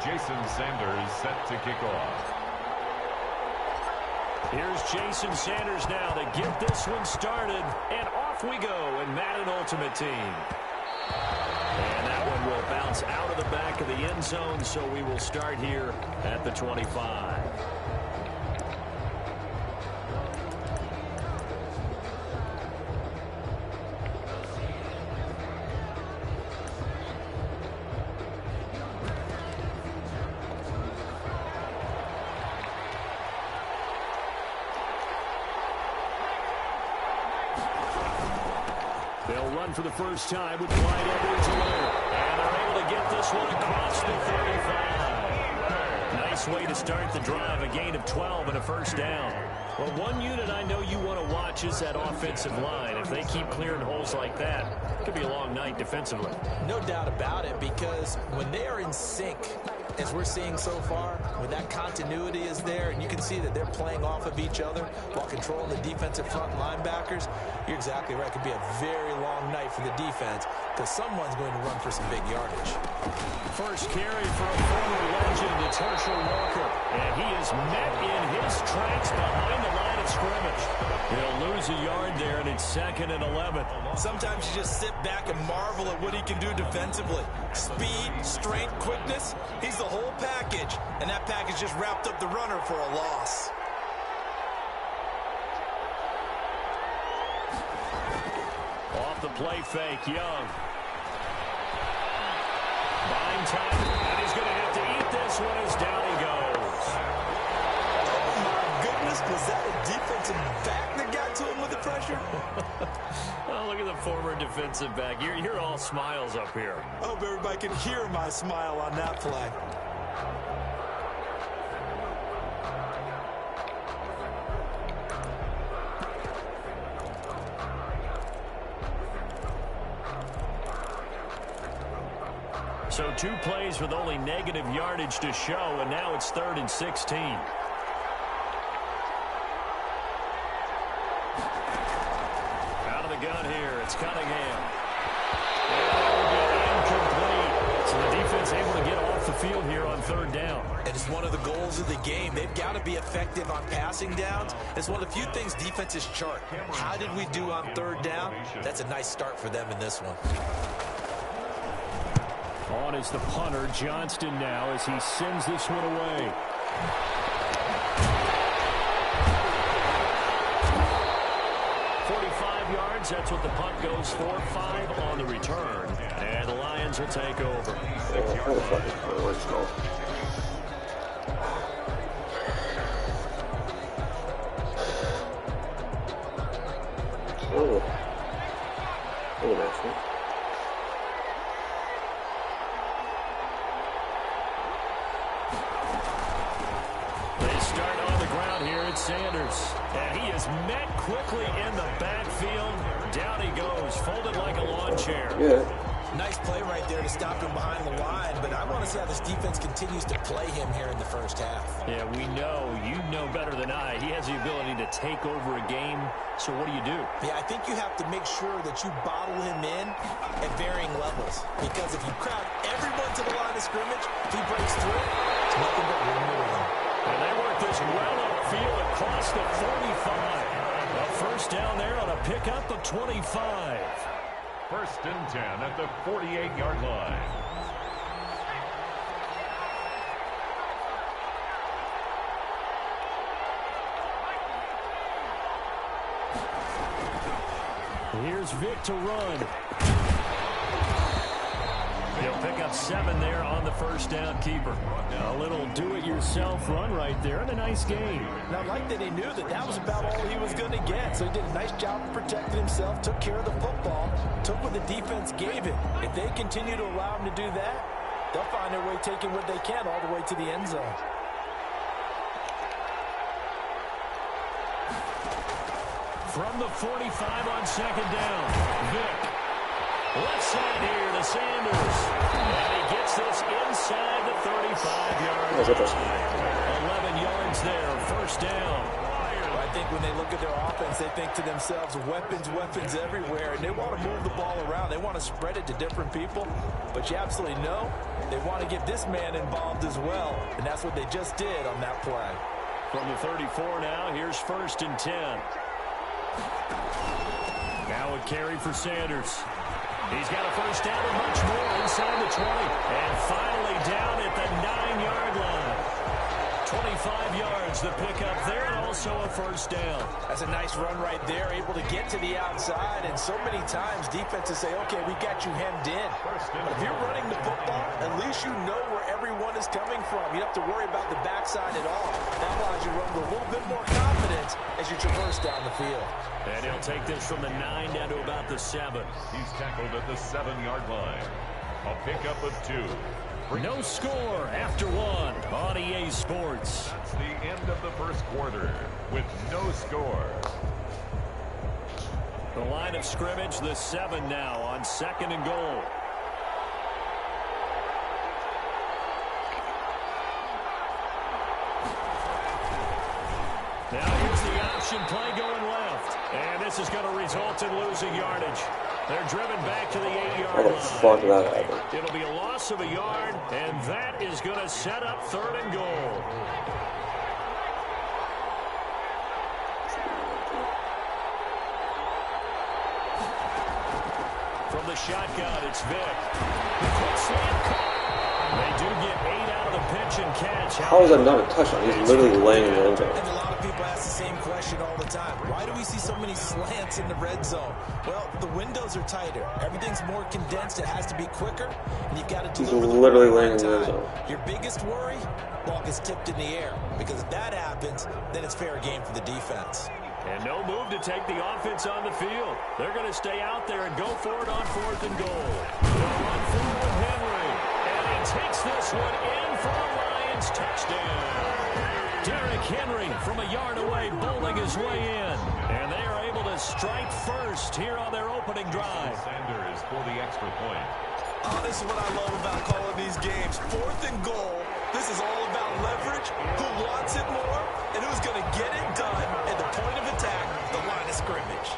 Jason Sanders set to kick off. Here's Jason Sanders now to get this one started. And off we go in Madden Ultimate Team. And that one will bounce out of the back of the end zone, so we will start here at the 25. They'll run for the first time with Clyde Edwards-Helaire. And they're able to get this one across the 35. Nice way to start the drive, a gain of 12 and a first down. Well, one unit I know you want to watch is that offensive line. If they keep clearing holes like that, it could be a long night defensively. No doubt about it, because when they are in sync, as we're seeing so far, when that continuity is there, and you can see that they're playing off of each other while controlling the defensive front linebackers, you're exactly right. It could be a very long night for the defense because someone's going to run for some big yardage. First carry for a former legend, it's Herschel Walker. And he is met in his tracks behind the line of scrimmage. He'll lose a yard there, and it's 2nd and 11. Sometimes you just sit back and marvel at what he can do defensively. Speed, strength, quickness, he's the whole package. And that package just wrapped up the runner for a loss. Off the play fake, Young. Buying time, and he's going to have to eat this one as down he goes. Oh, my goodness. Was that a defensive back that got to him with the pressure? Oh, look at the former defensive back. You're all smiles up here. I hope everybody can hear my smile on that play. So 2 plays with only negative yardage to show, and now it's 3rd and 16. Out of the gun here, it's Cunningham. Incomplete. So the defense able to get off the field here on 3rd down. And it's one of the goals of the game. They've got to be effective on passing downs. It's one of the few things defenses chart. How did we do on 3rd down? That's a nice start for them in this one. On is the punter, Johnston now, as he sends this one away. Yards, that's what the punt goes for. 5 on the return. And the Lions will take over. They start on the ground here. It's Sanders. And he is met quickly in the backfield. Down he goes, folded like a lawn chair. Yeah. Nice play right there to stop him behind the line, but I want to see how this defense continues to play him here in the first half. Yeah, we know. You know better than I. He has the ability to take over a game. So what do you do? Yeah, I think you have to make sure that you bottle him in at varying levels. Because if you crowd everyone to the line of scrimmage, if he breaks through, it's nothing but room to run. And they work this well upfield across the 45. A first down there on a pickup of 25. 1st and 10 at the 48-yard line. Here's Vick to run. He'll pick up 7 there on the first down keeper. A little do-it-yourself run right there and a nice gain. And I like that he knew that that was about all he was going to get. So he did a nice job of protecting himself, took care of the football, took what the defense gave him. If they continue to allow him to do that, they'll find their way taking what they can all the way to the end zone. From the 45 on 2nd down, Vick. Left side here to Sanders. And he gets this inside the 35-yard line. 11 yards there, first down. Well, I think when they look at their offense, they think to themselves, weapons, weapons everywhere, and they want to move the ball around. They want to spread it to different people, but you absolutely know they want to get this man involved as well, and that's what they just did on that play. From the 34 now, here's 1st and 10. Now a carry for Sanders. He's got a first down and much more inside the 20. And finally down at the 9-yard line. 25 yards, the pickup there, and also a first down. That's a nice run right there, able to get to the outside. And so many times defenses say, okay, we got you hemmed in. But if you're running the football, at least you know where everyone is coming from. You don't have to worry about the backside at all. That allows you to run with a little bit more confidence as you traverse down the field. And he'll take this from the 9 down to about the 7. He's tackled at the 7-yard line. A pickup of 2. No score after 1 on EA Sports. That's the end of the first quarter with no score. The line of scrimmage, the 7 now on 2nd and goal. Now here's the option play going left. And this is going to result in losing yardage. They're driven back to the 8-yard line. Fuck that happened. It'll be a loss of a yard, and that is going to set up 3rd and goal. From the shotgun, it's Vick. Quick slant caught. They do get 8 out of the pitch and catch. How is that not a touchdown? He's literally laying in the end zone. And a lot of people ask the same question all the time. Why do we see so many slants in the red zone? Well, the windows are tighter. Everything's more condensed. It has to be quicker, and you've got to deliver. He's literally laying in the end zone. Your biggest worry, ball gets tipped in the air, because if that happens, then it's fair game for the defense. And no move to take the offense on the field. They're going to stay out there and go for it on 4th and goal. They'll run forward with Henry. And he takes this one in for a Lions touchdown. Derrick Henry from a yard away bowling his way in. And they are able to strike first here on their opening drive. Sanders for the extra point. Oh, this is what I love about calling these games. 4th and goal. This is all about leverage, who wants it more, and who's going to get it done at the point of attack, the line of scrimmage.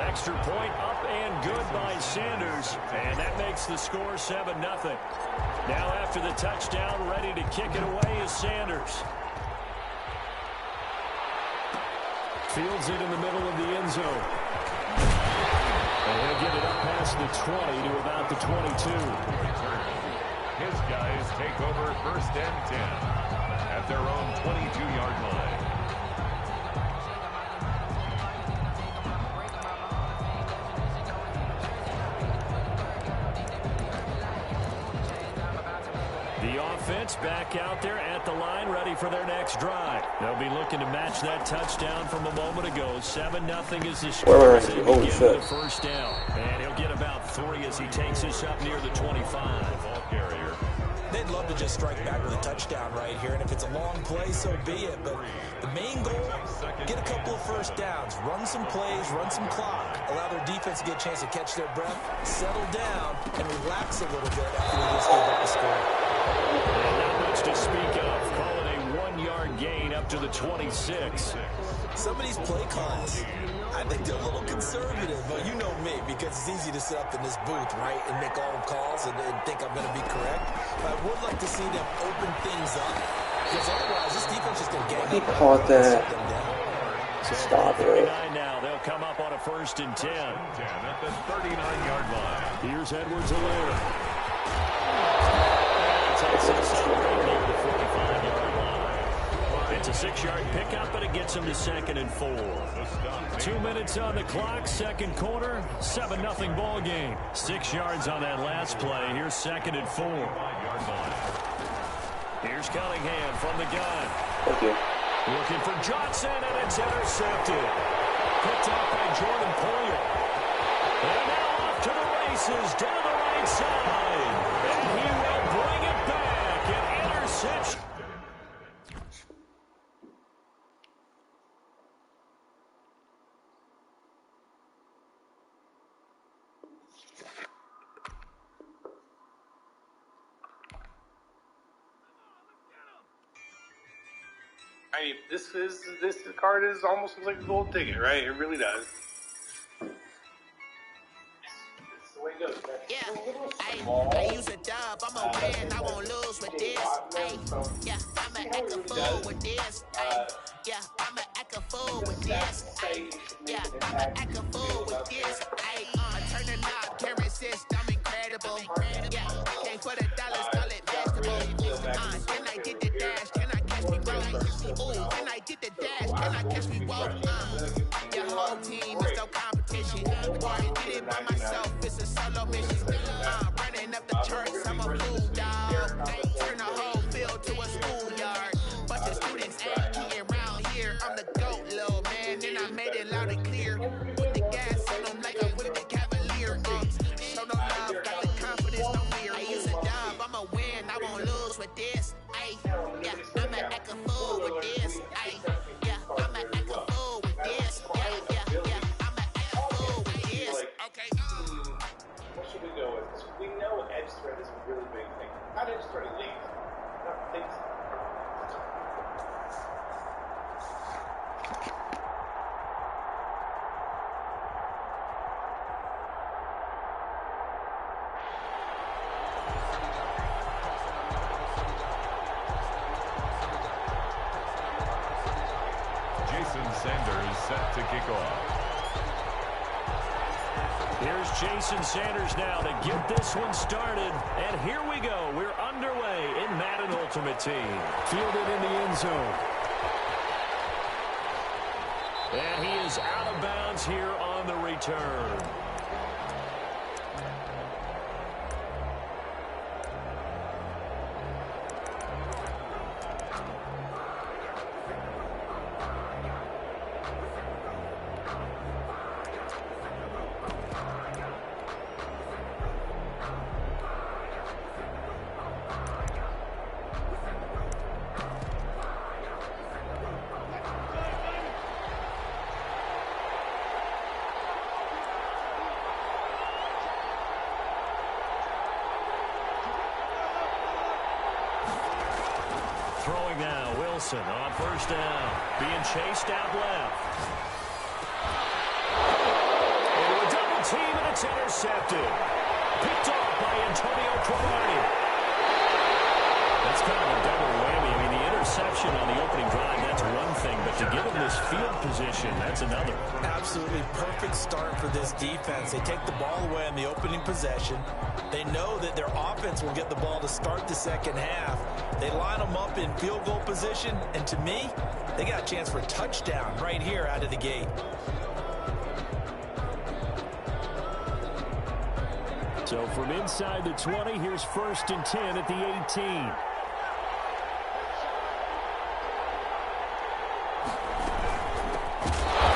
Extra point up and good by Sanders, and that makes the score 7-0. Now after the touchdown, ready to kick it away is Sanders. Fields it in the middle of the end zone. And he'll get it up past the 20 to about the 22. His guys take over 1st and 10 at their own 22-yard line. The offense back out there at the line, ready for their next drive. They'll be looking to match that touchdown from a moment ago. 7-0 is the score. Holy shit. The first down. And he'll get about 3 as he takes this up near the 25. Ball carrier. They'd love to just strike back with a touchdown right here, and if it's a long play, so be it. But the main goal, get a couple of first downs, run some plays, run some clock, allow their defense to get a chance to catch their breath, settle down, and relax a little bit after they just give up the score. And not much to speak of. Call it a 1-yard gain up to the 26. Some of these play calls, I think they're a little conservative. Well, you know me, because it's easy to sit up in this booth, right, and make all the calls and think I'm going to be correct. But I would like to see them open things up, because otherwise this defense is going to get He caught that. Stop it. Now they'll come up on a 1st and 10. 10 at the 39-yard line. Here's Edwards-Helaire. Takes us up right near the 45-yard line. It's a 6-yard pickup, but it gets him to 2nd and 4. 2 minutes on the clock, 2nd quarter, 7-0 ball game. 6 yards on that last play. Here's 2nd and 4. Here's Cunningham from the gun. Thank you. Looking for Johnson, and it's intercepted. Picked up by Jordan Poyer. And now off to the races, down the right side. And he will bring it back. An interception. I mean, this card is almost like a gold ticket, right? It really does. It's the way it goes. Yeah, I use a dub. I'm a win. I won't lose with this. Yeah, I'ma act a fool with this. Yeah, I'ma act a fool with this. Yeah, I'ma act a fool with this. I turn the knob, camera system incredible. Yeah, I came for the dollars, call it vegetable. Can I get the dash? Can I catch me roll? Ooh, can I get the dash? Can I catch me roll? Your whole team is no competition. Can't get it by myself, it's a solo mission. Running up the charts, I'm a fool, dog. I turn the whole field to a schoolyard. Bunch of students ain't around here. I'm the GOAT, little man, and I made it loud and clear. Put the gas on them like I'm with the Cavalier. Show no love, got the confidence, no fear. I use a dub, I'ma win, I won't lose with this. Yeah, I'ma act a fool with this. Yeah, I'ma act a fool with this. Yeah, I'ma act a fool with this. Okay. What should we go with? We know edge threat is a really big thing. Not edge threat elite. Not things. Jason Sanders set to kick off. Here's Jason Sanders now to get this one started. And here we go. We're underway in Madden Ultimate Team. Fielded in the end zone. And he is out of bounds here on the return. Throwing now, Wilson on first down. Being chased out left. Into a double team, and it's intercepted. Picked off by Antonio Cromartie. That's kind of a double whammy. I mean, the interception on the opening drive, that's one thing. But to give him this field position, that's another. Absolutely perfect start for this defense. They take the ball away on the opening possession. They know that their offense will get the ball to start the second half. They line them up in field goal position, and to me, they got a chance for a touchdown right here out of the gate. So from inside the 20, here's 1st and 10 at the 18.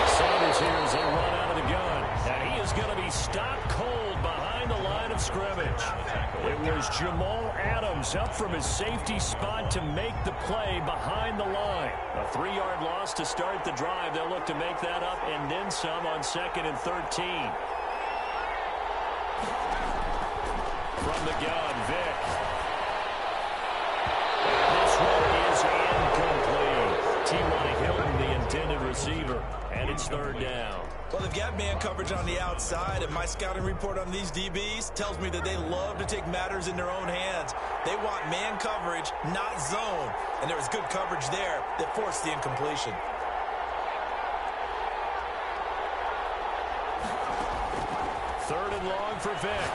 Sanders here as they run out of the gun. And he is going to be stopped cold behind the line of scrimmage. It was Jamal Adams up from his safety spot to make the play behind the line. A 3-yard loss to start the drive. They'll look to make that up and then some on 2nd and 13. From the gun, Vick. And this one is incomplete. T.Y. Hilton, the intended receiver, and it's 3rd down. Well, they've got man coverage on the outside, and my scouting report on these DBs tells me that they love to take matters in their own hands. They want man coverage, not zone, and there was good coverage there that forced the incompletion. Third and long for Vick.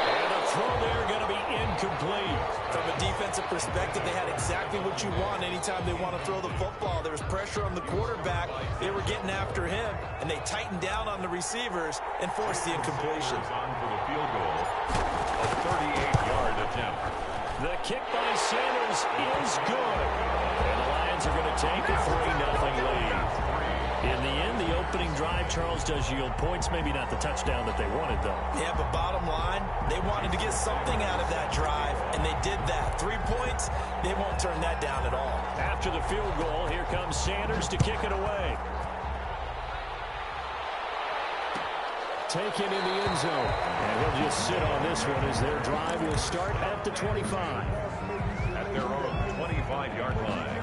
And a throw there going to be incomplete. From a defensive perspective, they had exactly what you want anytime they want to throw the football. There was pressure on the quarterback. They were getting after him, and they tightened down on the receivers and forced the incompletion. On for the field goal, a 38-yard attempt. The kick by Sanders is good. And the Lions are going to take a 3-0 lead. In the end, the opening drive, Charles, does yield points. Maybe not the touchdown that they wanted, though. Yeah, but bottom line, they wanted to get something out of that drive, and they did that. 3 points, they won't turn that down at all. After the field goal, here comes Sanders to kick it away. Taken in the end zone. And he'll just sit on this one as their drive will start at the 25. At their own 25. 25-yard line.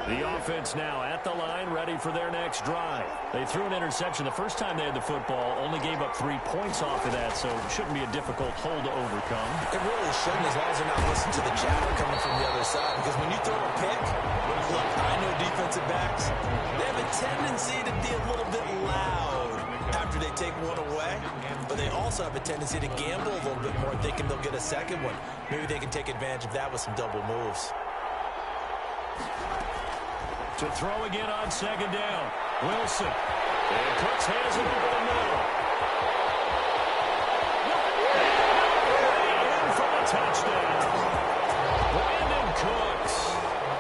The offense now at the line, ready for their next drive. They threw an interception the first time they had the football, only gave up 3 points off of that, so it shouldn't be a difficult hole to overcome. It really shouldn't, as long as they're not listening to the chatter coming from the other side. Because when you throw a pick, look, I know defensive backs, they have a tendency to be a little bit loud after they take one away, but they also have a tendency to gamble a little bit more, thinking they'll get a second one. Maybe they can take advantage of that with some double moves. To throw again on second down. Wilson. And Cooks has it over the middle. In for the touchdown. Brandon Cooks.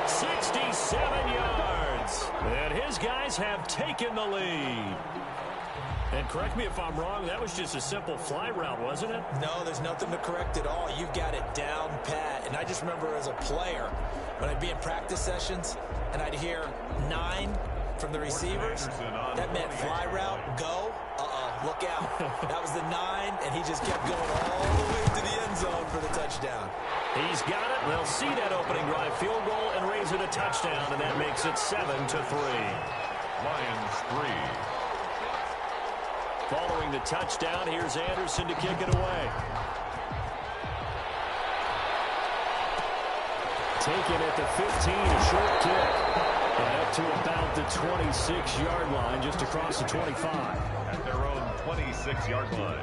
67 yards. And his guys have taken the lead. And correct me if I'm wrong, that was just a simple fly route, wasn't it? No, there's nothing to correct at all. You've got it down pat. And I just remember as a player, when I'd be in practice sessions, and I'd hear 9 from the receivers, that meant fly route, go, look out. That was the 9, and he just kept going all the way to the end zone for the touchdown. He's got it. They'll see that opening drive field goal and raise it a touchdown, and that makes it 7-3. Lions 3. Following the touchdown, here's Anderson to kick it away. Taken at the 15, a short kick. And up to about the 26-yard line, just across the 25. At their own 26-yard line.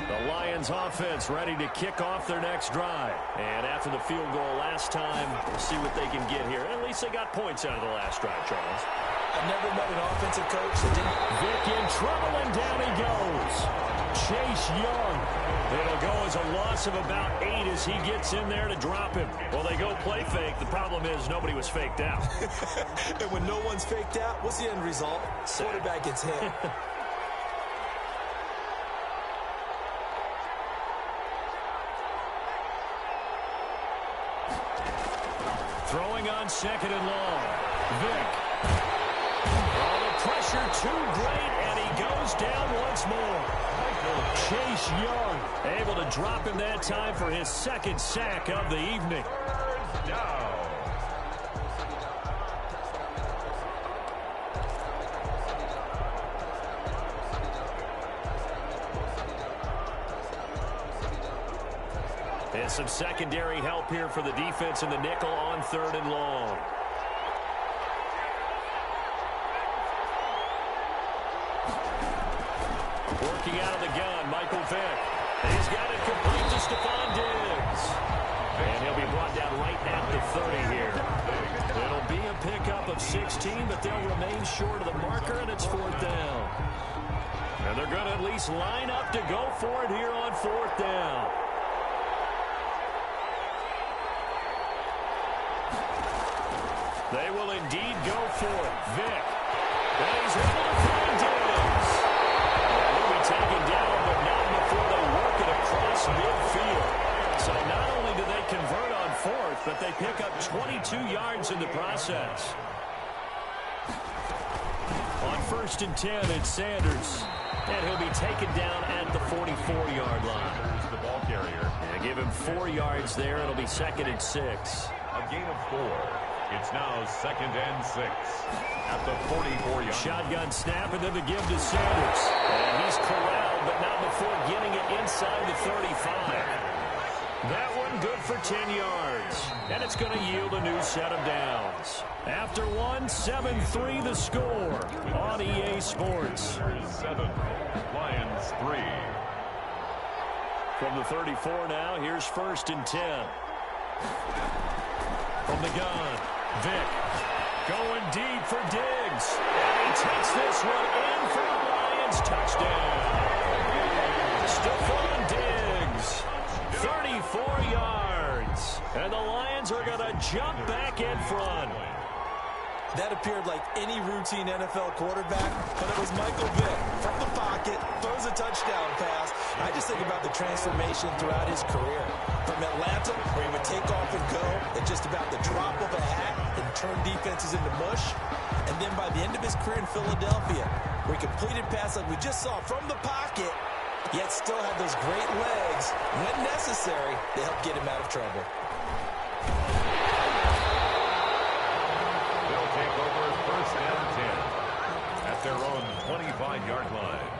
The Lions offense ready to kick off their next drive. And after the field goal last time, we'll see what they can get here. At least they got points out of the last drive, Charles. I've never met an offensive coach that didn't. Vick in trouble, and down he goes. Chase Young. It'll go as a loss of about 8 as he gets in there to drop him. Well, they go play fake. The problem is nobody was faked out. And when no one's faked out, what's the end result? Quarterback gets hit. Throwing on second and long. Vick. Oh, the pressure too great, and he goes down once more. Chase Young able to drop him that time for his second sack of the evening. Down. And some secondary help here for the defense in the nickel on third and long. Working out of the gun, Michael Vick. He's got it complete to Stephon Diggs. And he'll be brought down right at the 30 here. It'll be a pickup of 16, but they'll remain short of the marker, and it's 4th down. And they're going to at least line up to go for it here on 4th down. They will indeed go for it. Vick. And he's able to find Diggs. He'll be taken down, but not before they work it across midfield. So not only do they convert on 4th, but they pick up 22 yards in the process. On 1st and 10, it's Sanders. And he'll be taken down at the 44-yard line. Sanders, the ball carrier. And give him 4 yards there. It'll be 2nd and 6. A gain of 4. It's now 2nd and 6 at the 44-yard. Shotgun snap, and then the give to Sanders. And he's corralled, but not before getting it inside the 35. That one good for 10 yards. And it's going to yield a new set of downs. After one, 7-3 the score on EA Sports. 7, Lions 3. From the 34 now, here's 1st and 10. From the gun, Vick going deep for Diggs. And he takes this one in for the Lions touchdown. Stephon Diggs, 34 yards. And the Lions are going to jump back in front. That appeared like any routine NFL quarterback, but it was Michael Vick from the pocket, throws a touchdown pass, I just think about the transformation throughout his career. From Atlanta, where he would take off and go at just about the drop of a hat and turn defenses into mush. And then by the end of his career in Philadelphia, where he completed passes like we just saw from the pocket, yet still had those great legs, when necessary, to help get him out of trouble. They'll take over first and 10 at their own 25-yard line.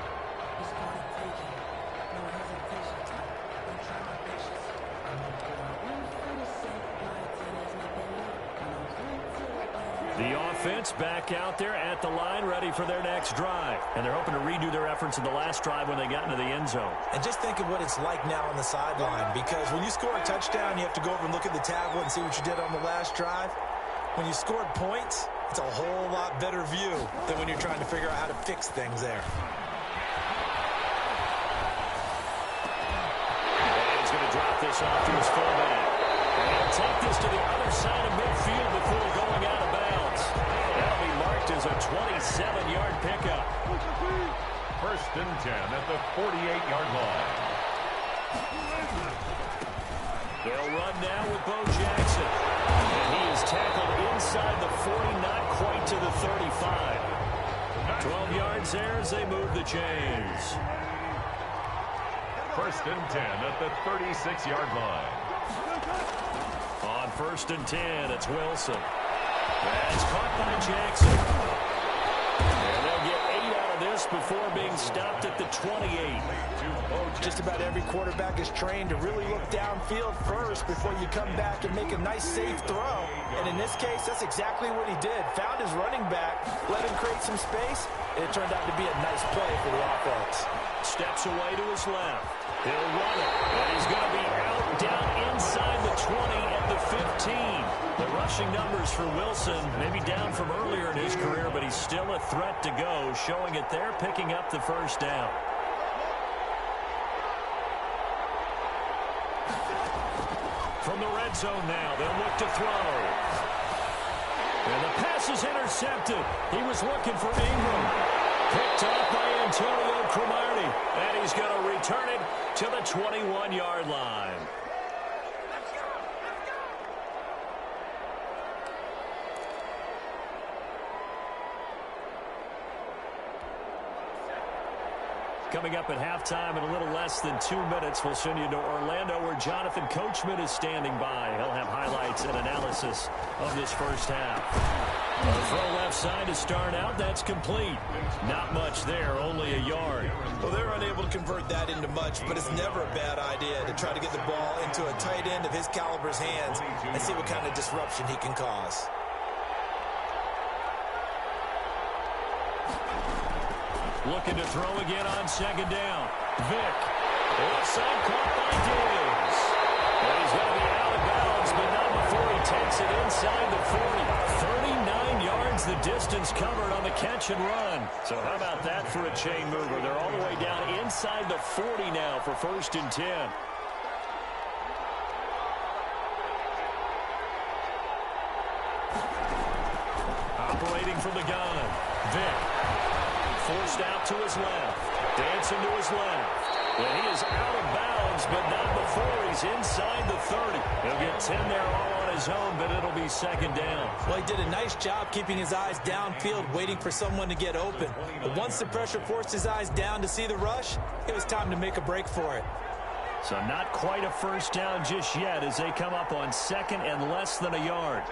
The offense back out there at the line, ready for their next drive. And they're hoping to redo their efforts in the last drive when they got into the end zone. And just think of what it's like now on the sideline, because when you score a touchdown, you have to go over and look at the tablet and see what you did on the last drive. When you scored points, it's a whole lot better view than when you're trying to figure out how to fix things there. And he's going to drop this off to his fullback. And he'll take this to the other side of midfield before going out of bounds. That'll be marked as a 27-yard pickup. First and 10 at the 48-yard line. They'll run now with Bo Jackson. And he is tackled inside the 40, not quite to the 35. 12 yards there as they move the chains. First and 10 at the 36-yard line. On first and 10, it's Wilson. That's caught by Jackson. And they'll get 8 out of this before being stopped at the 28. Just about every quarterback is trained to really look downfield first before you come back and make a nice, safe throw. And in this case, that's exactly what he did. Found his running back, let him create some space, and it turned out to be a nice play for the offense. Steps away to his left. He'll run it. And he's going to be out down inside the 20 at the 15. The rushing numbers for Wilson, maybe down from earlier in his career, but he's still a threat to go, showing it there, picking up the first down. From the red zone now, they'll look to throw. And the pass is intercepted. He was looking for Ingram. Picked up by Antonio Cromartie. And he's going to return it to the 21-yard line. Coming up at halftime in a little less than 2 minutes, we'll send you to Orlando where Jonathan Coachman is standing by. He'll have highlights and analysis of this first half. A throw left side to start out. That's complete. Not much there, only a yard. Well, they're unable to convert that into much, but it's never a bad idea to try to get the ball into a tight end of his caliber's hands and see what kind of disruption he can cause. Looking to throw again on second down. Vick. Offside caught by Diggs. And he's going to be out of bounds, but not before he takes it inside the 40. 39 yards the distance covered on the catch and run. So how about that for a chain mover? They're all the way down inside the 40 now for first and 10. Operating from the gun. Vick. Forced out to his left. Dancing to his left. And he is out of bounds, but not before he's inside the 30. He'll get 10 there all on his own, but it'll be second down. Well, he did a nice job keeping his eyes downfield, waiting for someone to get open. But once the pressure forced his eyes down to see the rush, it was time to make a break for it. So not quite a first down just yet as they come up on second and less than a yard.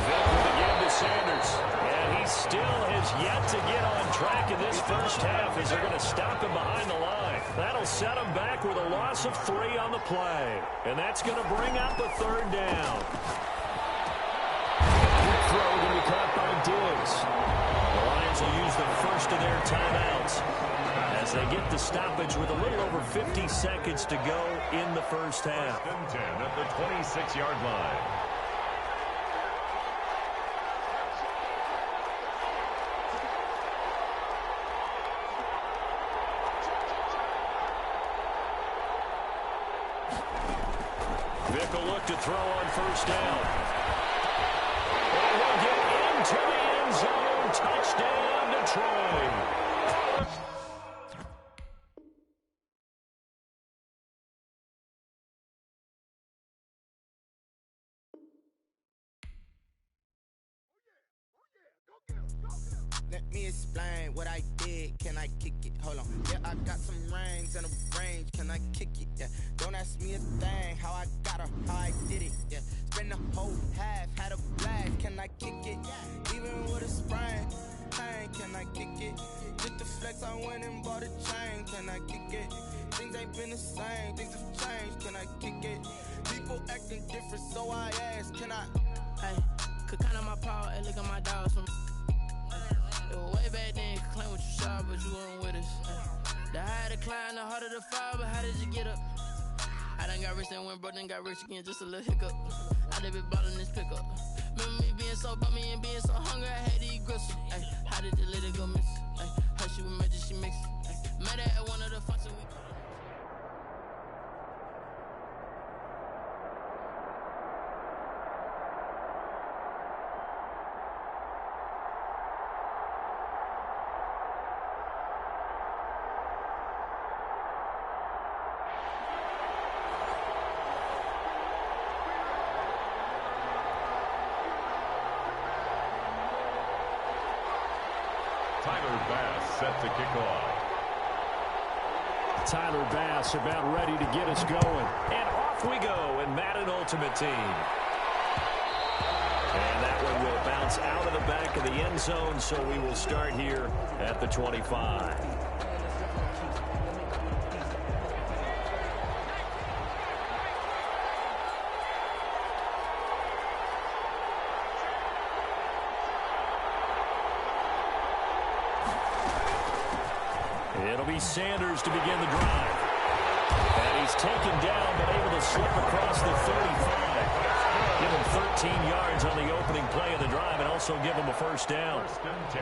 Vick with a give to Sanders. And he still has yet to get on track in this first half as they're going to stop him behind the line. That'll set him back with a loss of 3 on the play. And that's going to bring up a third down. Quick throw to be caught by Diggs. The Lions will use the first of their timeouts as they get the stoppage with a little over 50 seconds to go in the first half. First and 10 at the 26-yard line. Vick will look to throw on first down. And he'll get into the end zone. Touchdown, Detroit. Let me explain what I did. Can I kick it? Hold on. Yeah, I got some rings and a range. Can I kick it? Yeah. Don't ask me a thing. How I got her, how I did it. Yeah. Spend the whole half, had a blast. Can I kick it? Even with a sprain. Pain, can I kick it? Just the flex, I went and bought a chain. Can I kick it? Things ain't been the same. Things have changed. Can I kick it? People acting different, so I ask. Can I? Hey, could count on my power and look at my dogs from. It was way back then, could claim what you saw, but you weren't with us. The higher the climb, the harder the fall, but how did you get up? I done got rich and went broke, then got rich again, just a little hiccup. I done been ballin' this pickup. Remember me being so bummy and being so hungry, I had to eat gristle. Ay, how did the lady go miss? Ay, how she was magic, she mixed. Met her at one of the functions we put on. Tyler Bass set to kick off. Tyler Bass about ready to get us going. And off we go in Madden Ultimate Team. And that one will bounce out of the back of the end zone, so we will start here at the 25. It'll be Sanders to begin the drive. And he's taken down, but able to slip across the 35. Give him 13 yards on the opening play of the drive and also give him a first down.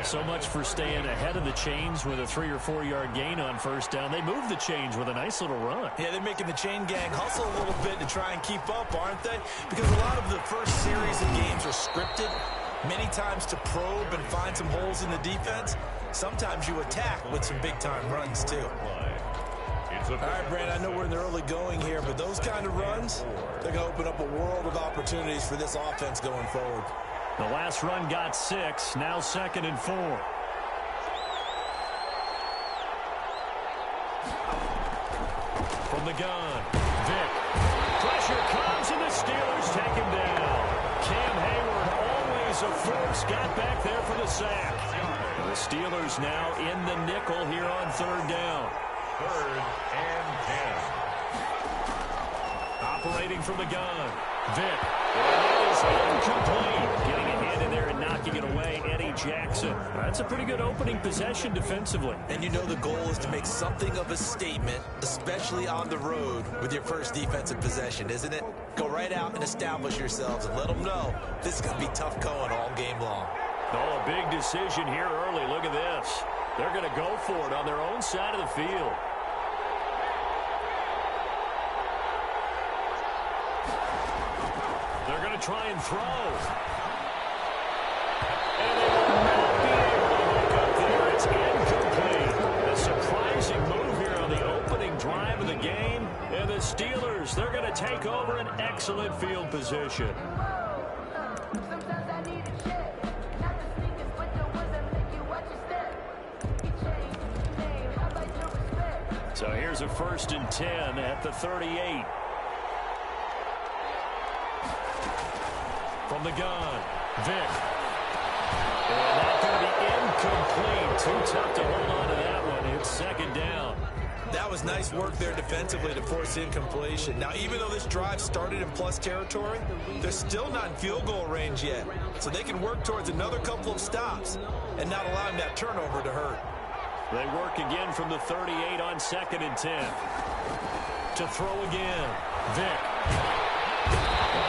So much for staying ahead of the chains with a 3 or 4 yard gain on first down. They moved the chains with a nice little run. Yeah, they're making the chain gang hustle a little bit to try and keep up, aren't they? Because a lot of the first series of games are scripted, many times to probe and find some holes in the defense. Sometimes you attack with some big-time runs, too. All right, Brandon, I know we're in the early going here, but those kind of runs, they're going to open up a world of opportunities for this offense going forward. The last run got 6, now 2nd and 4. From the gun, Vick. Pressure comes, and the Steelers take him down. Cam Hayward, always a force, got back there for the sack. The Steelers now in the nickel here on 3rd down. 3rd and 10. Operating from the gun. Vick. It is incomplete. Getting a hand in there and knocking it away, Eddie Jackson. That's a pretty good opening possession defensively. And you know the goal is to make something of a statement, especially on the road with your first defensive possession, isn't it? Go right out and establish yourselves and let them know this is going to be tough going all game long. Oh, a big decision here early. Look at this. They're going to go for it on their own side of the field. They're going to try and throw. And they will not be able to hook up there. It's incomplete. A surprising move here on the opening drive of the game. And the Steelers, they're going to take over an excellent field position. So here's a 1st and 10 at the 38. From the gun, Vick. And that's going to be incomplete. Too tough to hold on to that one. It's 2nd down. That was nice work there defensively to force incompletion. Now, even though this drive started in plus territory, they're still not in field goal range yet. So they can work towards another couple of stops and not allowing that turnover to hurt. They work again from the 38 on 2nd and 10. To throw again. Vick.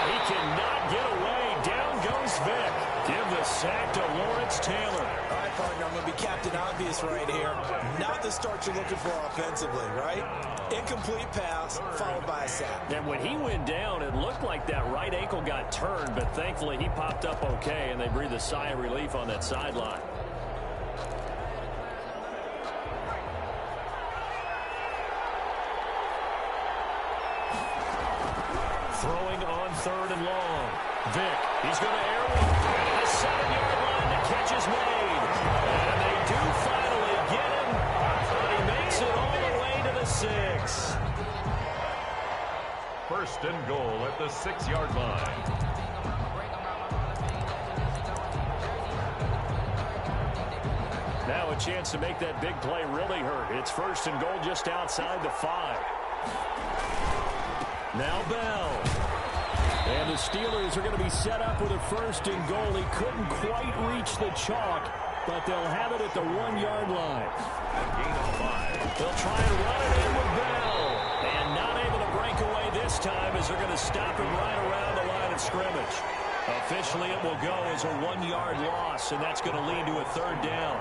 He cannot get away. Down goes Vick. Give the sack to Lawrence Taylor. All right, partner, I'm going to be Captain Obvious right here. Not the start you're looking for offensively, right? Incomplete pass followed by a sack. And when he went down, it looked like that right ankle got turned, but thankfully he popped up okay, and they breathed a sigh of relief on that sideline. Throwing on 3rd and long. Vick, he's going to air one. A 7-yard line. The catch is made. And First and goal at the 6-yard line. Now a chance to make that big play really hurt. It's first and goal just outside the 5. Now Bell. And the Steelers are going to be set up with a first and goal. He couldn't quite reach the chalk, but they'll have it at the 1-yard line. Gain of 5. They'll try and run it in with Bell. And not able to break away this time as they're going to stop him right around the line of scrimmage. Officially, it will go as a 1-yard loss, and that's going to lead to a third down.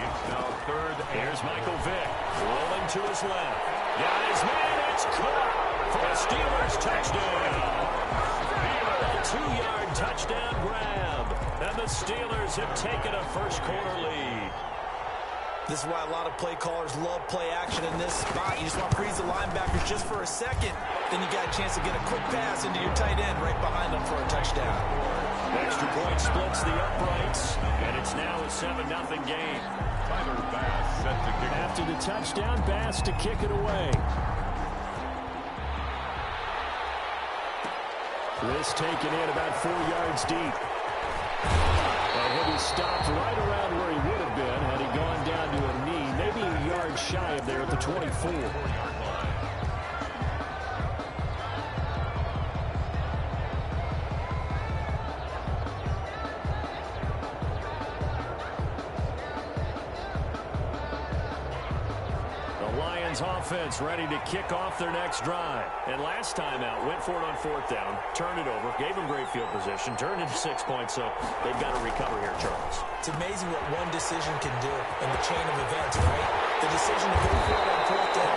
It's now third. Here's Michael Vick rolling to his left. Got his man. It's caught for a Steelers touchdown. A 2-yard touchdown grab. And the Steelers have taken a first-quarter lead. This is why a lot of play callers love play action in this spot. You just want to freeze the linebackers just for a second. Then you got a chance to get a quick pass into your tight end right behind them for a touchdown. Extra point splits the uprights, and it's now a 7-0 game. Tyler Bass set to kick. After the touchdown, Bass to kick it away. This taken in about 4 yards deep. And he'll be stopped right around where he would have been had he gone down to a knee, maybe a yard shy of there at the 24. Offense ready to kick off their next drive. And last time out, went for it on 4th down, turned it over, gave them great field position, turned into 6 points, so they've got to recover here, Charles. It's amazing what one decision can do in the chain of events, right? The decision to go for it on 4th down.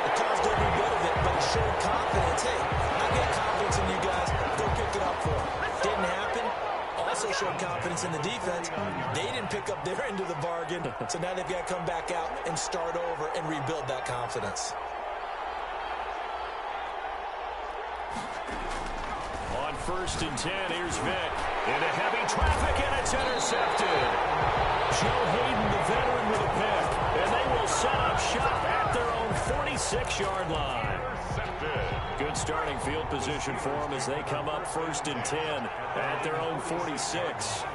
It caused every bit of it, but it showed confidence. Hey, I get confidence in you guys. Go pick it up for them. Didn't happen. Also showed confidence in the defense. They didn't pick up their end of the bargain, so now they've got to come back out and start over and rebuild that confidence. On 1st and 10, here's Vick. Into heavy traffic, and it's intercepted. Joe Hayden, the veteran, with a pick. And they will set up shop at their own 46-yard line. Good starting field position for them as they come up 1st and 10 at their own 46.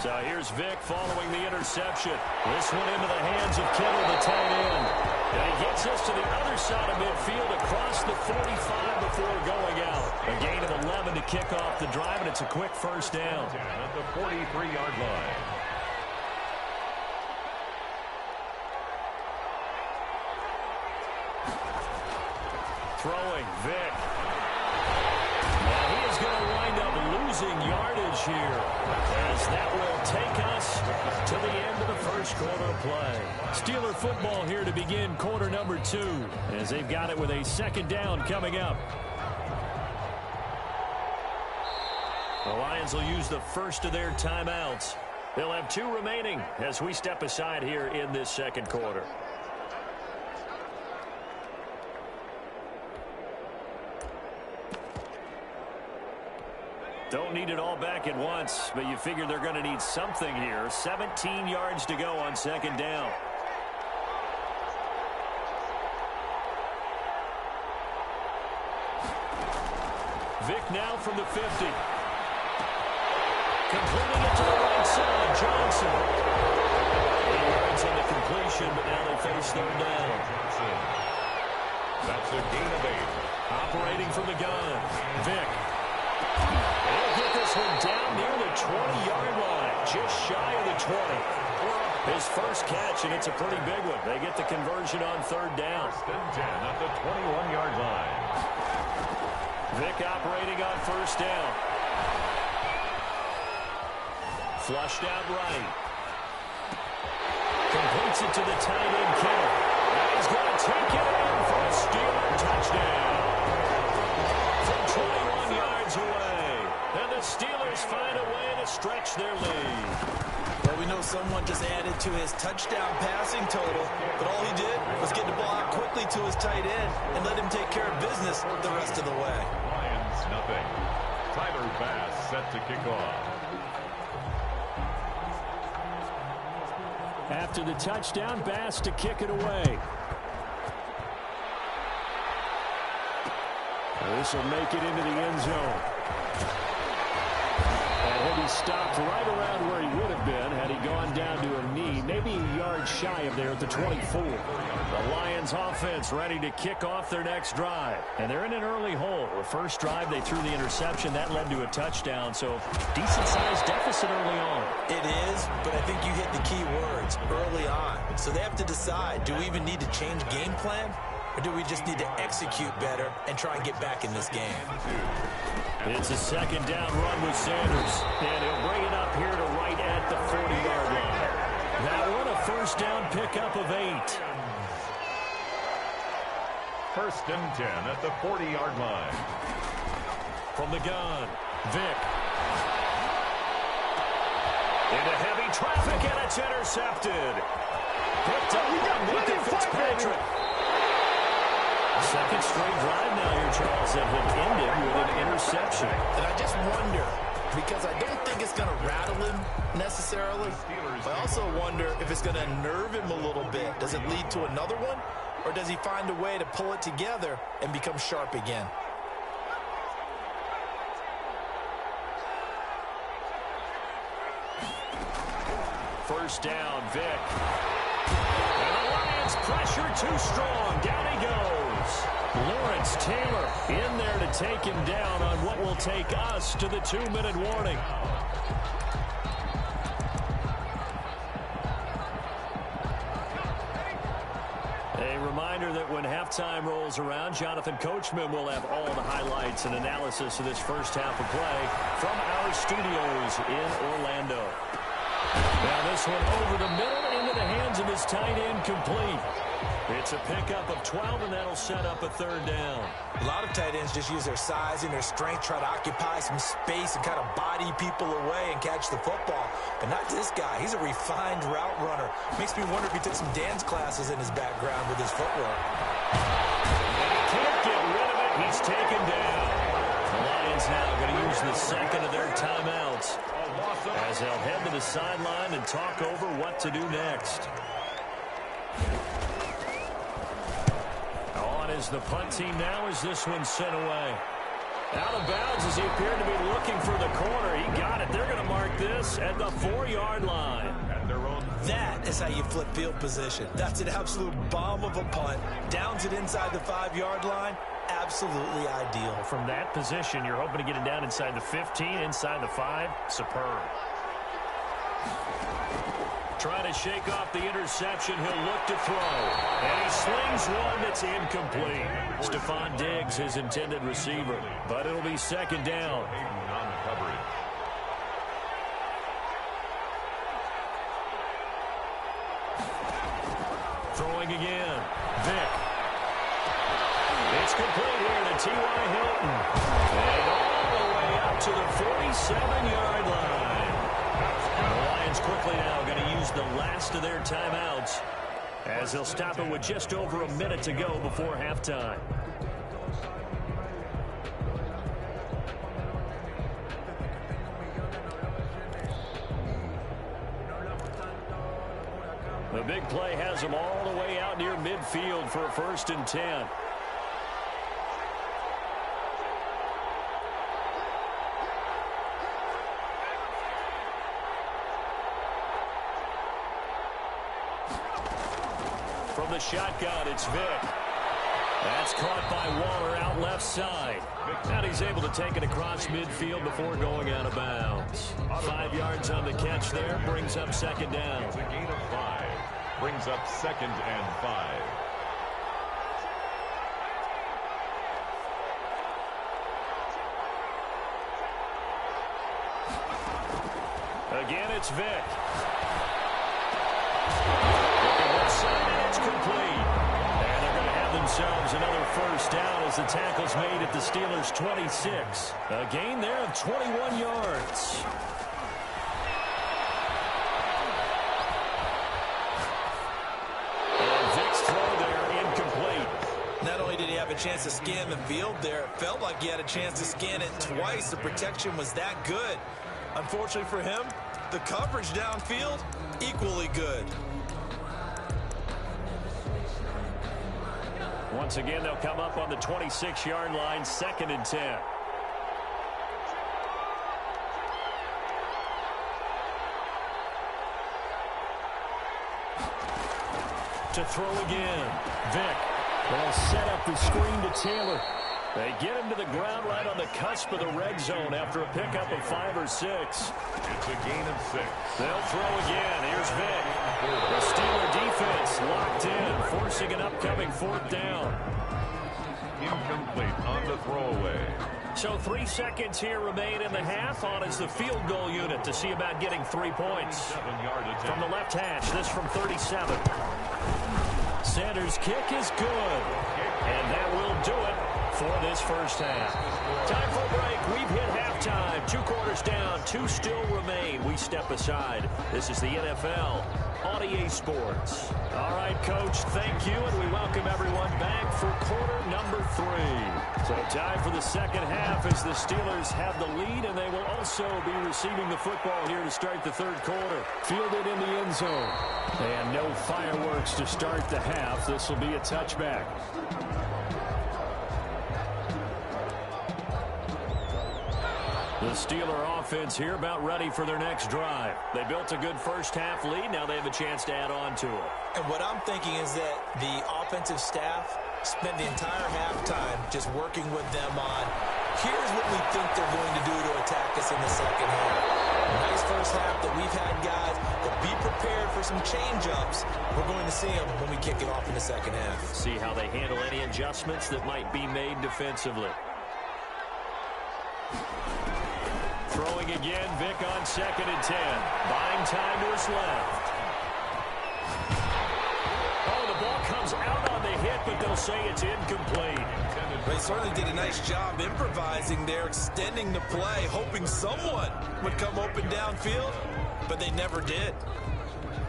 So here's Vick following the interception. This one into the hands of Kittle, the tight end. And he gets us to the other side of midfield across the 45 before going out. A gain of 11 to kick off the drive, and it's a quick first down. At the 43-yard line. Throwing, Vick. Now he is going to wind up losing yardage here, as that will take us to the end of the first quarter play. Steeler football here to begin quarter number 2, as they've got it with a 2nd down coming up. The Lions will use the first of their timeouts. They'll have 2 remaining as we step aside here in this 2nd quarter. Don't need it all back at once, but you figure they're going to need something here. 17 yards to go on 2nd down. Vick now from the 50. Completing it to the right side, Johnson. 8 yards on the completion, but now they face 3rd down. That's a gain of 8. Operating from the gun, Vick. They'll get this one down near the 20-yard line, just shy of the 20. His first catch, and it's a pretty big one. They get the conversion on 3rd down. 1st and 10 at the 21-yard line. Vick operating on 1st down. Flushed out right. Completes it to the tight end, Kittle. And he's going to take it in for a Steeler touchdown. From 21 yards away. And the Steelers find a way to stretch their lead. Well, we know someone just added to his touchdown passing total, but all he did was get the ball out quickly to his tight end and let him take care of business the rest of the way. Lions nothing. Tyler Bass set to kick off. After the touchdown, Bass to kick it away. This will make it into the end zone. And he'll be stopped right around where he would have been had he gone down to a knee, maybe a yard shy of there at the 24. The Lions offense ready to kick off their next drive. And they're in an early hole. The first drive, they threw the interception. That led to a touchdown, so decent-sized deficit early on. It is, but I think you hit the key words, early on. So they have to decide, do we even need to change game plan? Or do we just need to execute better and try and get back in this game? It's a second down run with Sanders. And he'll bring it up here to right at the 40-yard line. That one a first down pickup of 8. First and 10 at the 40-yard line. From the gun, Vick. Into heavy traffic, and it's intercepted. Picked up with Fitzpatrick. Second straight drive now here, Charles, that had ended with an interception. And I just wonder, because I don't think it's going to rattle him necessarily. I also wonder if it's going to nerve him a little bit. Does it lead to another one? Or does he find a way to pull it together and become sharp again? First down, Vick. And the Lions pressure too strong. Down he goes. Lawrence Taylor in there to take him down on what will take us to the 2-minute warning. A reminder that when halftime rolls around, Jonathan Coachman will have all the highlights and analysis of this first half of play from our studios in Orlando. Now this one over the middle into the hands of his tight end, complete. It's a pickup of 12, and that'll set up a third down. A lot of tight ends just use their size and their strength, try to occupy some space and kind of body people away and catch the football. But not this guy. He's a refined route runner. Makes me wonder if he took some dance classes in his background with his footwork. Can't get rid of it. He's taken down. The Lions now going to use the second of their timeouts as they'll head to the sideline and talk over what to do next. On is the punt team now as this one's sent away. Out of bounds as he appeared to be looking for the corner. He got it. They're going to mark this at the 4-yard line. That is how you flip field position. That's an absolute bomb of a punt. Downs it inside the 5-yard line. Absolutely ideal. From that position, you're hoping to get it down inside the 15, inside the 5. Superb. Trying to shake off the interception. He'll look to throw. And he slings one that's incomplete. Stephon Diggs, his intended receiver. But it'll be second down. Throwing again. Vick. It's complete here to T.Y. Hilton. And all the way up to the 47-yard line. The Lions quickly now going to use the last of their timeouts as they'll stop it with just over a minute to go before halftime. The big play has them all the way out near midfield for a 1st and 10. From the shotgun, it's Vick. That's caught by Waller out left side. And he's able to take it across midfield before going out of bounds. 5 yards on the catch there, brings up second down. It's a gain of 5. Brings up 2nd and 5. Again, it's Vick. Looking left side, and it's complete. And they're going to have themselves another first down as the tackle's made at the Steelers' 26. A gain there of 21 yards. A chance to scan the field there. It felt like he had a chance to scan it twice. The protection was that good. Unfortunately for him, the coverage downfield, equally good. Once again, they'll come up on the 26-yard line, 2nd and 10. To throw again. Vick. They'll set up the screen to Taylor. They get him to the ground right on the cusp of the red zone after a pickup of 5 or 6. It's a gain of 6. They'll throw again. Here's Vick. The Steeler defense locked in, forcing an upcoming 4th down. Incomplete on the throwaway. So 3 seconds here remain in the half. On is the field goal unit to see about getting 3 points. From the left hash, this from 37. Sanders' kick is good. And that will do it for this first half. Time for a break. We've hit halftime. 2 quarters down. 2 still remain. We step aside. This is the NFL on EA Sports. All right, Coach, thank you, and we welcome everyone back for quarter number 3. So time for the second half as the Steelers have the lead, and they will also be receiving the football here to start the 3rd quarter. Fielded in the end zone. And no fireworks to start the half. This will be a touchback. The Steeler offense here about ready for their next drive. They built a good first half lead. Now they have a chance to add on to it. And what I'm thinking is that the offensive staff spent the entire halftime just working with them on, here's what we think they're going to do to attack us in the second half. Nice first half that we've had, guys, but be prepared for some change-ups. We're going to see them when we kick it off in the second half. See how they handle any adjustments that might be made defensively. Throwing again, Vick on 2nd and 10. Buying time to his left. Oh, the ball comes out on the hit, but they'll say it's incomplete. They certainly did a nice job improvising there, extending the play, hoping someone would come open downfield, but they never did.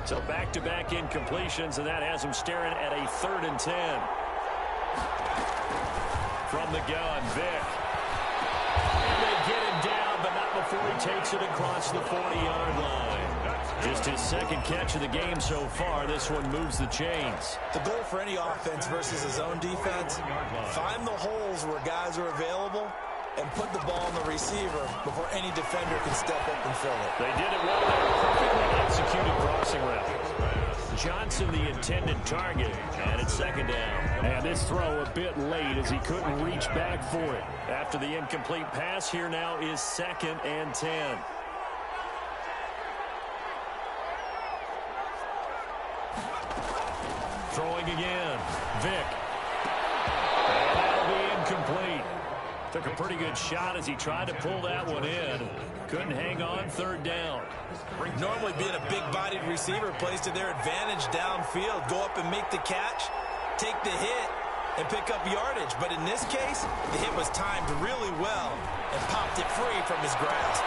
So back-to-back incompletions, and that has them staring at a 3rd and 10. From the gun, Vick. And they get him down, but not before he takes it across the 40-yard line. Just his 2nd catch of the game so far. This one moves the chains. The goal for any offense versus his own defense, find the holes where guys are available and put the ball on the receiver before any defender can step up and fill it. They did it well there. Perfectly executed crossing route. Johnson the intended target, and it's 2nd down. And this throw a bit late as he couldn't reach back for it. After the incomplete pass, here now is 2nd and 10. Throwing again. Vick. And that'll be incomplete. Took a pretty good shot as he tried to pull that one in. Couldn't hang on. 3rd down. Normally being a big-bodied receiver plays to their advantage downfield. Go up and make the catch, take the hit, and pick up yardage. But in this case, the hit was timed really well and popped it free from his grasp.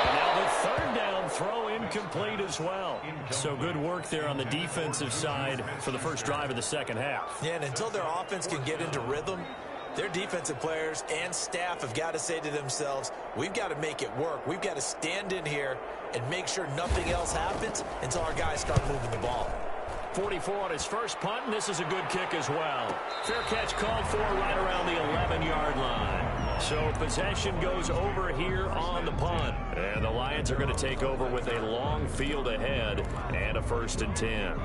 And now the 3rd down throw incomplete as well. So good work there on the defensive side for the first drive of the second half. Yeah, and until their offense can get into rhythm, their defensive players and staff have got to say to themselves, we've got to make it work. We've got to stand in here and make sure nothing else happens until our guys start moving the ball. 44 on his first punt, and this is a good kick as well. Fair catch called for right around the 11-yard line. So possession goes over here on the punt. And the Lions are going to take over with a long field ahead and a 1st and 10.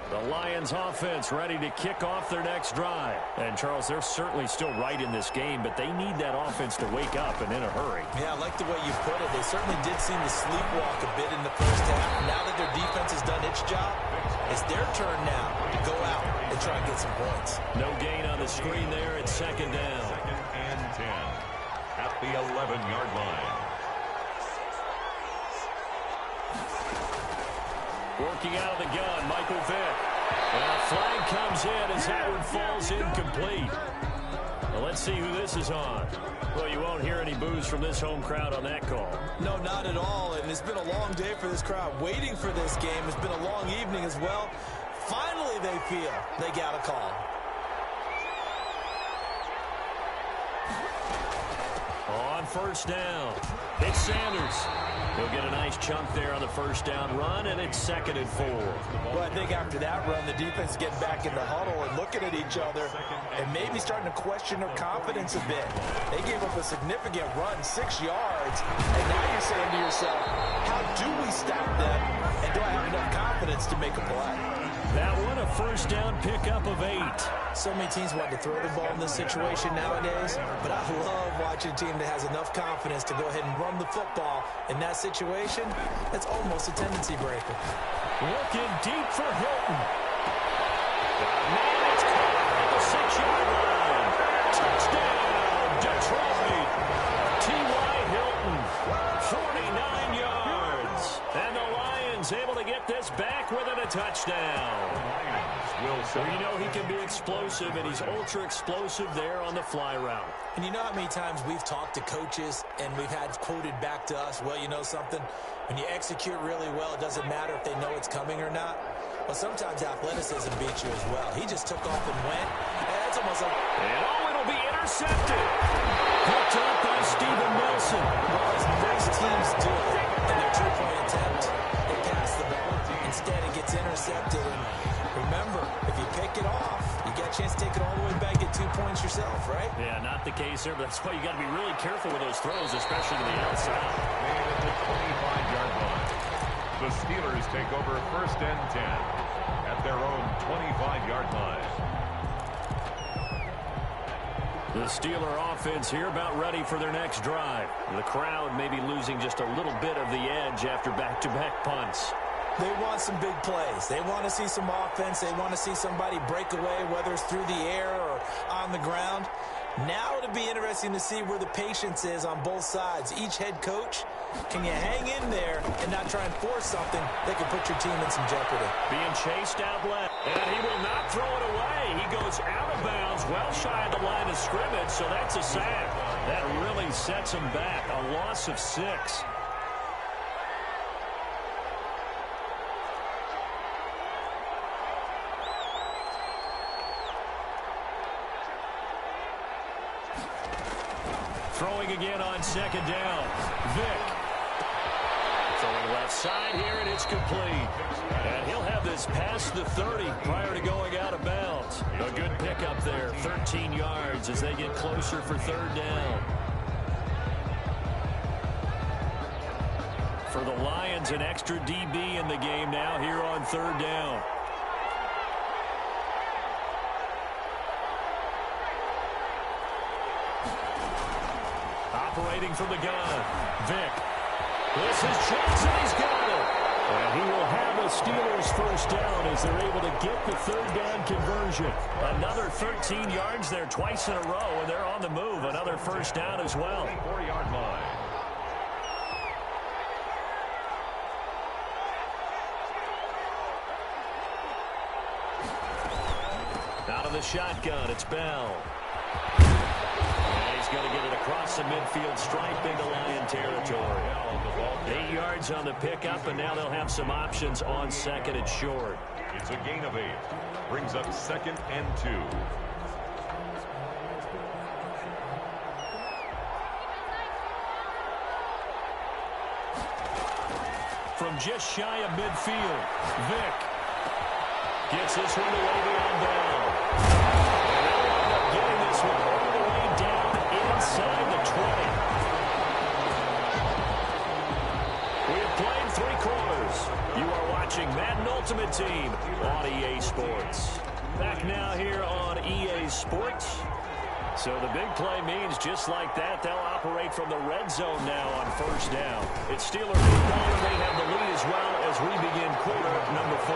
The Lions offense ready to kick off their next drive. And, Charles, they're certainly still right in this game, but they need that offense to wake up and in a hurry. Yeah, I like the way you put it. They certainly did seem to sleepwalk a bit in the first half. Now that their defense has done its job, it's their turn now to go out and try and get some points. No gain on the screen there. It's 2nd down. 2nd and 10 at the 11-yard line. Working out of the gun, Michael Vick. And a flag comes in as that one falls incomplete. Well, let's see who this is on. Well, you won't hear any boos from this home crowd on that call. No, not at all. And it's been a long day for this crowd waiting for this game. It's been a long evening as well. Finally, they feel they got a call. On first down, it's Sanders. He'll get a nice chunk there on the first down run, and it's 2nd and 4. Well, I think after that run, the defense is getting back in the huddle and looking at each other and maybe starting to question their confidence a bit. They gave up a significant run, 6 yards, and now you're saying to yourself, how do we stop them, and do I have enough confidence to make a play? That one, a first down pickup of 8. So many teams want to throw the ball in this situation nowadays, but I love watching a team that has enough confidence to go ahead and run the football. In that situation, it's almost a tendency breaker. Looking deep for Hilton. Man, it's caught at the 6-yard line. Touchdown, Detroit. T.Y. Hilton, 49 yards. And the Lions able to get this back within a touchdown. So you know he can be explosive, and he's ultra-explosive there on the fly route. And you know how many times we've talked to coaches and we've had quoted back to us, well, you know something? When you execute really well, it doesn't matter if they know it's coming or not. Well, sometimes athleticism beats you as well. He just took off and went. And it's almost like... And it'll be intercepted. Picked up by Steven Nelson. Well, as most teams do in their two-point attempt, they pass the ball. Instead, it gets intercepted. And remember, if you pick it off, you get a chance to take it all the way back, get 2 points yourself, right? Yeah, not the case there, but that's why you got to be really careful with those throws, especially to the outside. Made at the 25-yard line. The Steelers take over 1st and 10 at their own 25-yard line. The Steeler offense here about ready for their next drive. The crowd may be losing just a little bit of the edge after back-to-back punts. They want some big plays. They want to see some offense. They want to see somebody break away, whether it's through the air or on the ground. Now it'll be interesting to see where the patience is on both sides. Each head coach, can you hang in there and not try and force something that could put your team in some jeopardy? Being chased out left, and he will not throw it away. He goes out of bounds, well shy of the line of scrimmage, so that's a sack. That really sets him back, a loss of 6. Throwing again on 2nd down. Vick. Throwing left side here, and it's complete. And he'll have this past the 30 prior to going out of bounds. A good pickup there, 13 yards as they get closer for 3rd down. For the Lions, an extra DB in the game now here on 3rd down. Operating from the gun, Vick. This is Johnson, he's got it. And he will have the Steelers 1st down as they're able to get the 3rd down conversion. Another 13 yards there twice in a row, and they're on the move. Another 1st down as well. 4-yard line. Out of the shotgun, it's Bell. He's going to get it across the midfield stripe into Lion territory. 8 yards on the pickup, and now they'll have some options on 2nd and short. It's a gain of 8. Brings up 2nd and 2. From just shy of midfield, Vick gets this one away beyond Bell. And they'll end up getting this one all the way down inside the 20. We have played 3 quarters. You are watching Madden Ultimate Team on EA Sports. Back now here on EA Sports. So the big play means just like that, they'll operate from the red zone now on 1st down. It's Steeler football, and they have the lead as well as we begin quarter number 4.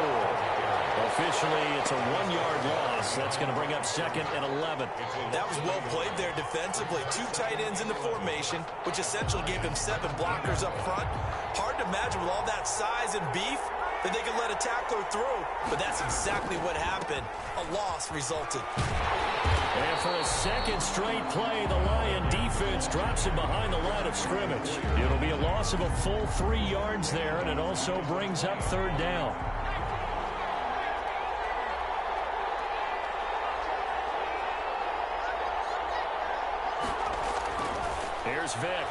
Officially, it's a 1-yard loss. That's going to bring up 2nd and 11. That was well played there defensively. 2 tight ends in the formation, which essentially gave him 7 blockers up front. Hard to imagine with all that size and beef that they could let a tackler through, but that's exactly what happened. A loss resulted. And for a 2nd straight play, the Lion defense drops him behind the line of scrimmage. It'll be a loss of a full 3 yards there, and it also brings up 3rd down. Here's Vick.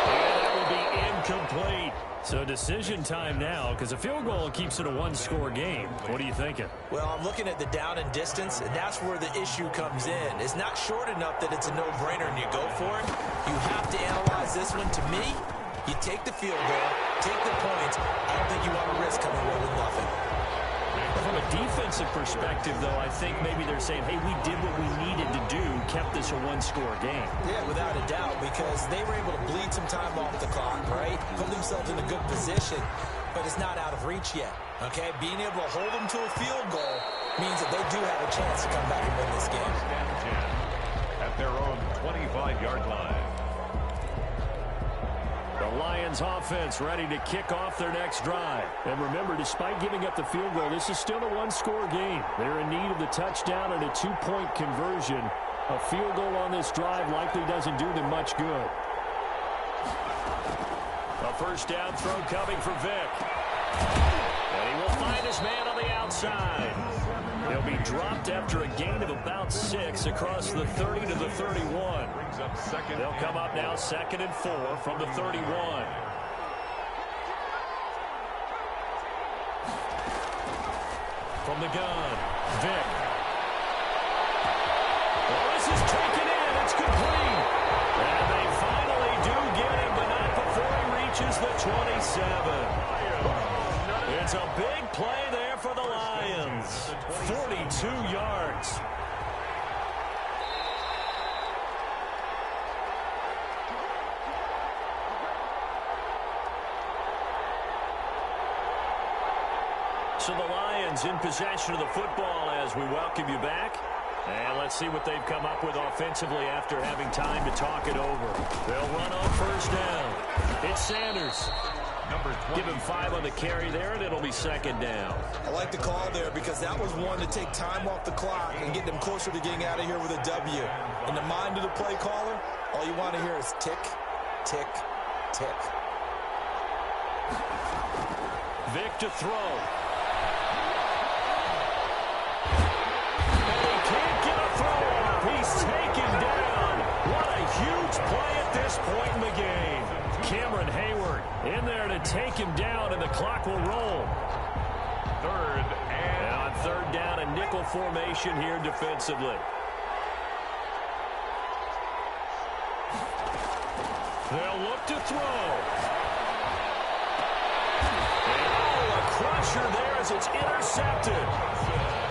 And that will be incomplete. So decision time now, because a field goal keeps it a one-score game. What are you thinking? Well, I'm looking at the down and distance, and that's where the issue comes in. It's not short enough that it's a no-brainer and you go for it. You have to analyze this one. To me, you take the field goal, take the points. I don't think you want to risk coming away with nothing. From a defensive perspective, though, I think maybe they're saying, hey, we did what we needed to do, kept this a one-score game. Yeah, without a doubt, because they were able to bleed some time off the clock, right? Put themselves in a good position, but it's not out of reach yet, okay? Being able to hold them to a field goal means that they do have a chance to come back and win this game. At their own 25-yard line. The Lions offense ready to kick off their next drive. And remember, despite giving up the field goal, this is still a one-score game. They're in need of the touchdown and a two-point conversion. A field goal on this drive likely doesn't do them much good. A first down throw coming for Vick. And he will find his man on the outside. He'll be dropped after a gain of about 6 across the 30 to the 31. They'll come up now 2nd and 4 from the 31. From the gun, Vick. Well, this is taken in. It's complete. And they finally do get him, but not before he reaches the 27. It's a big play there for the Lions. 42 yards. So the Lions in possession of the football as we welcome you back. And let's see what they've come up with offensively after having time to talk it over. They'll run on first down. It's Sanders. Give him 5 on the carry there, and it'll be 2nd down. I like the call there because that was one to take time off the clock and get them closer to getting out of here with a W. In the mind of the play caller, all you want to hear is tick, tick, tick. Vick to throw. And he can't get a throw off. He's taken down. What a huge play at this point in the game. Cameron Hayward in there to take him down, and the clock will roll. And on 3rd down, a nickel formation here defensively. They'll look to throw. And a crusher there as it's intercepted.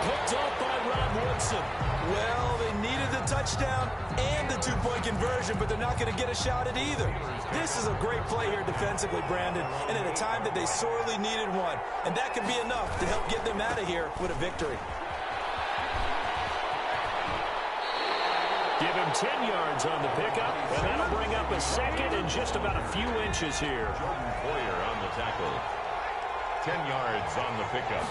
Picked up by Rod Woodson. Well, they needed the touchdown and the two-point conversion, but they're not going to get a shot at either. This is a great play here defensively, Brandon, and at a time that they sorely needed one. And that could be enough to help get them out of here with a victory. Give him 10 yards on the pickup, and that'll bring up a 2nd and just about a few inches here. Jordan Poyer on the tackle. 10 yards on the pickup.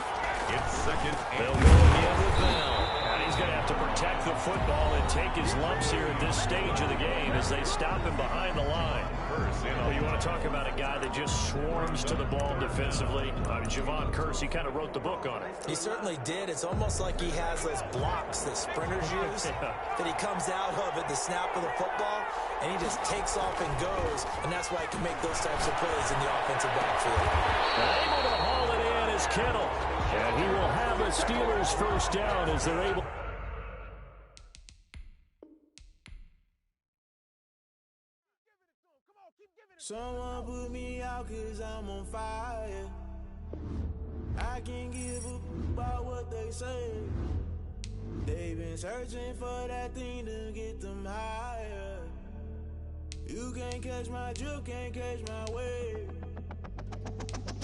It's 2nd and They'll go again with Bell. And he's going to have to protect the football and take his lumps here at this stage of the game as they stop him behind the line. Well, you want to talk about a guy that just swarms to the ball defensively? Javon Kearse, he kind of wrote the book on it. He certainly did. It's almost like he has those blocks that sprinters use that he comes out of at the snap of the football, and he just takes off and goes, and that's why he can make those types of plays in the offensive backfield. Able to haul it in is Kittle, and he will have a Steelers first down as they're able. Someone put me out 'cause I'm on fire. I can't give a about what they say. They've been searching for that thing to get them higher. You can't catch my drift, can't catch my wave.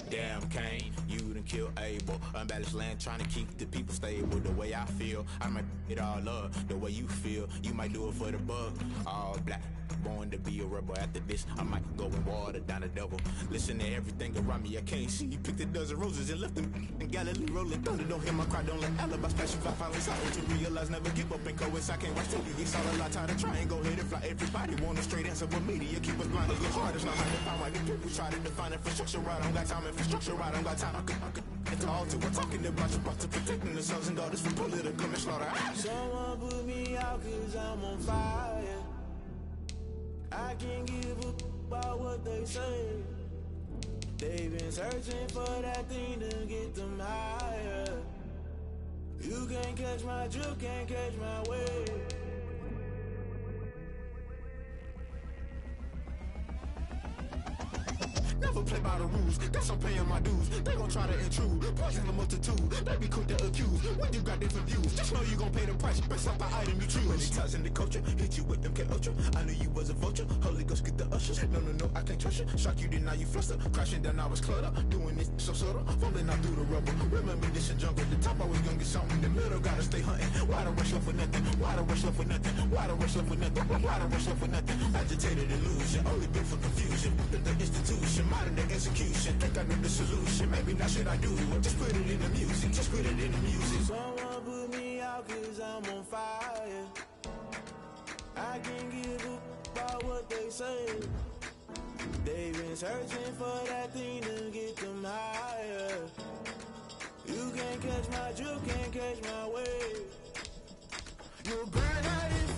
Damn, Kane, you done killed Abel. Unbalanced land, trying to keep the people stable. The way I feel, I might it all up. The way you feel, you might do it for the buck. All black, born to be a rebel. After this, I might go and water down the devil. Listen to everything around me, I can't see. Picked a dozen roses and left them in Galilee rolling thunder. Don't hear my cry, don't let alibis flash. If I finally started to realize, never give up and coast. I can't watch till you get all a lot time to try and go ahead and fly. Everybody want a straight answer, but media keep us blind. It's hard, it's not hard to find. Why the people try to define infrastructure right? I don't got time, infrastructure right? I don't got time. could talk to. We're talking about you, protecting the sons and daughters from political slaughter. Someone put me out cause I'm on fire. I can't give a about what they say. They've been searching for that thing to get them higher. You can't catch my drift, can't catch my wave. Never play by the rules, guess I'm paying my dues. They gon' try to intrude, poison the multitude. They be quick to accuse, when you got different views. Just know you gon' pay the price, based off the item you choose. Many ties in the culture, hit you with MK Ultra. I knew you was a vulture, Holy Ghost get the ushers. No, I can't trust you. Shock you, then now you fluster. Crashing down, I was clutter. Doing this so subtle, falling out through the rubble. Remember this a jungle, the top always gonna get something. The middle gotta stay hunting. Why the rush left for nothing? Why the rush left for nothing? Why the rush left for nothing? Why the rush left for nothing? Agitated illusion, only built for confusion. The institution, modern day execution. Think I know the solution. Maybe not should I do it? Just put it in the music. Just put it in the music. Someone put me out cause I'm on fire. I can't give a about what they say. They've been searching for that thing to get them higher. You can't catch my drift, can't catch my wave. You'll burn out in